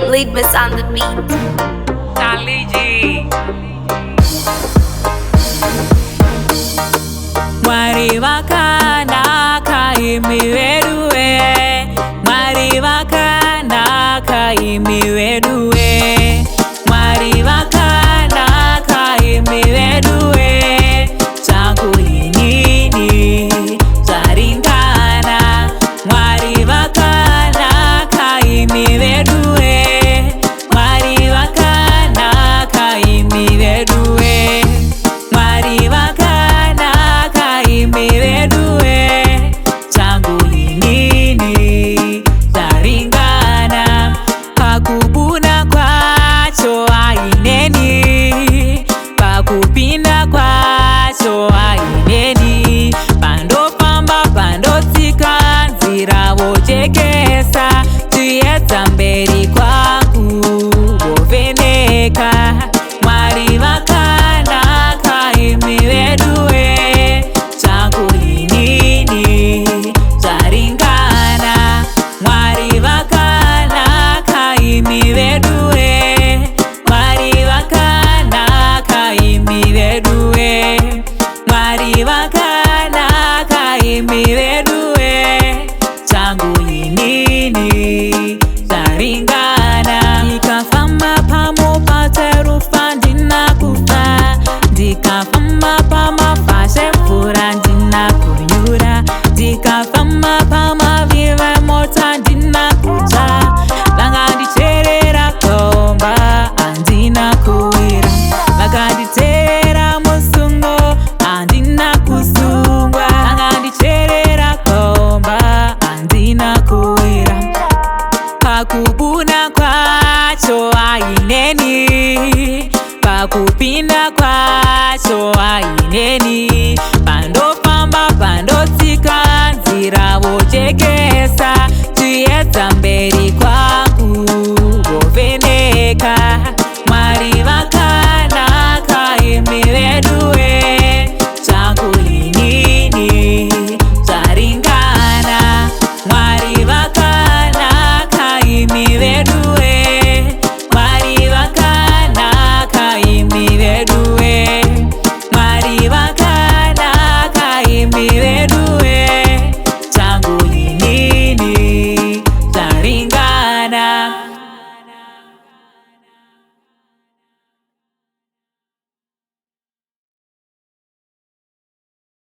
Litmus on the beat. Charlie G. Mwari wakanaka imi weduwe, Mwari wakanaka imi weduwe, Mwari wakanaka imi weduwe, changu inini zaringana, Mwari wakanaka imi weduwe, Mwari wakanaka imi weduwe, Mwari wakanaka imi weduwe, changu inini zaringana, pakubuna kwacho aineni, pakupinda kwacho aineni, pandofamba pandotsika nzira vochekesa, tuedza mberi kwangu vovheneka, Mwari wakanaka imi weduwe, changu inini zvaringana, Mwari wakanaka imi weduwe, Mwari wakanaka imi weduwe, Mwari wakanaka imi weduwe, changu inini zvaringana, ndikafamba pamupata rufa ndinakufa, ndikafamba pamafashe mvura ndinakunyura, ndikafamba pamaviva mota ndinakutsva, vakandicherera gomba handina kuwira, vakanditerera musungo handina kusungwa, vakandicherera gomba handina kuwira, pakubuna kwacho aineni, pakupinda kwacho aineni, pandofamba pandotsika nzira vochekesa, tuedza mberi kwa